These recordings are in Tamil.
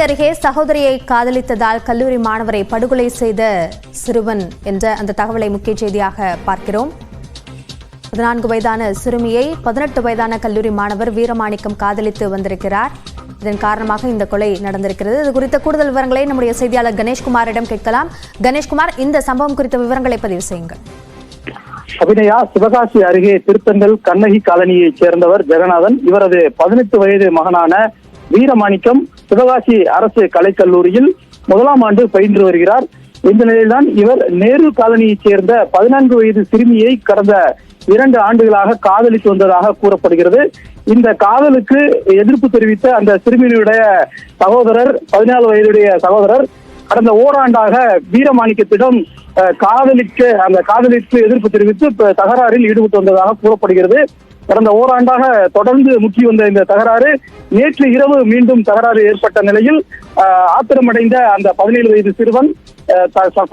அருகே சகோதரியை காதலித்ததால் கல்லூரி மாணவரை படுகொலை செய்த சிறுவன் என்ற அந்த தகவலை முக்கிய செய்தியாக பார்க்கிறோம். 14 வயதான சிறுமியை 18 வயதான கல்லூரி மாணவர் வீரமாணிக்கம் காதலித்து வந்திருக்கிறார். இதன் காரணமாக இந்த கொலை நடந்திருக்கிறது. இது குறித்த கூடுதல் விவரங்களை நம்முடைய செய்தியாளர் கணேஷ்குமாரிடம் கேட்கலாம். கணேஷ்குமார், இந்த சம்பவம் குறித்த விவரங்களை பதிவு செய்யுங்கள். அபிநயா, சிவகாசி அருகே திருத்தங்கல் கண்ணகி காலனியைச் சேர்ந்தவர் ஜெகநாதன். இவரது 18 வயது மகனான வீரமாணிக்கம் சிவகாசி அரசு கலைக்கல்லூரியில் 1ஆம் ஆண்டு பயின்று வருகிறார். இந்த நிலையில்தான் இவர் நேரு காலனியைச் சேர்ந்த 14 வயது சிறுமியை கடந்த 2 ஆண்டுகளாக காதலித்து வந்ததாக கூறப்படுகிறது. இந்த காதலுக்கு எதிர்ப்பு தெரிவித்த அந்த சிறுமியினுடைய சகோதரர், 14 வயதுடைய சகோதரர், கடந்த ஓராண்டாக வீரமாணிக்கத்திடம் காதலிக்கு எதிர்ப்பு தெரிவித்து தகராறில் ஈடுபட்டு வந்ததாக கூறப்படுகிறது. கடந்த ஓராண்டாக தொடர்ந்து முக்கி வந்த இந்த தகராறு நேற்று இரவு மீண்டும் தகராறு ஏற்பட்ட நிலையில் ஆத்திரமடைந்த அந்த 17 வயது சிறுவன்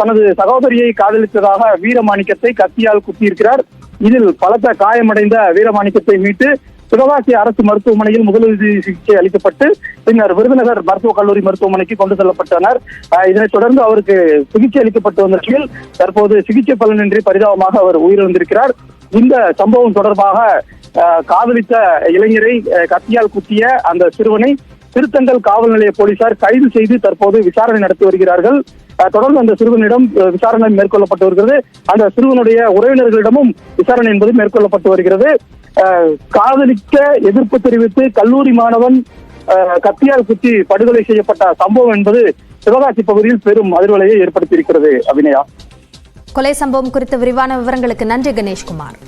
தனது சகோதரியை காதலித்ததாக வீரமாணிக்கத்தை கத்தியால் குத்தியிருக்கிறார். இதில் பலத்த காயமடைந்த வீரமாணிக்கத்தை மீட்டு சிவகாசி அரசு மருத்துவமனையில் முதலுதவி சிகிச்சை அளிக்கப்பட்டு பின்னர் விருதுநகர் மருத்துவக் கல்லூரி மருத்துவமனைக்கு கொண்டு செல்லப்பட்டனர். இதனைத் தொடர்ந்து அவருக்கு சிகிச்சை அளிக்கப்பட்டு வந்த நிலையில் தற்போது சிகிச்சை பலனின்றி பரிதாபமாக அவர் உயிரிழந்திருக்கிறார். இந்த சம்பவம் தொடர்பாக காதலித்த இளைஞரை கத்தியால் குத்திய அந்த சிறுவனை திருத்தங்கல் காவல் நிலைய போலீசார் கைது செய்து தற்போது விசாரணை நடத்தி வருகிறார்கள். தொடர்ந்து அந்த சிறுவனிடம் விசாரணை மேற்கொள்ளப்பட்டு வருகிறது. அந்த சிறுவனுடைய உறவினர்களிடமும் விசாரணை என்பது மேற்கொள்ளப்பட்டு வருகிறது. காதலிக்க எதிர்ப்பு தெரிவித்து கல்லூரி மாணவன் கத்தியால் குத்தி படுகொலை செய்யப்பட்ட சம்பவம் என்பது சிவகாசி பகுதியில் பெரும் அதிர்வலையை ஏற்படுத்தியிருக்கிறது. அபிநயா, கொலை சம்பவம் குறித்த விரிவான விவரங்களுக்கு நன்றி கணேஷ்குமார்.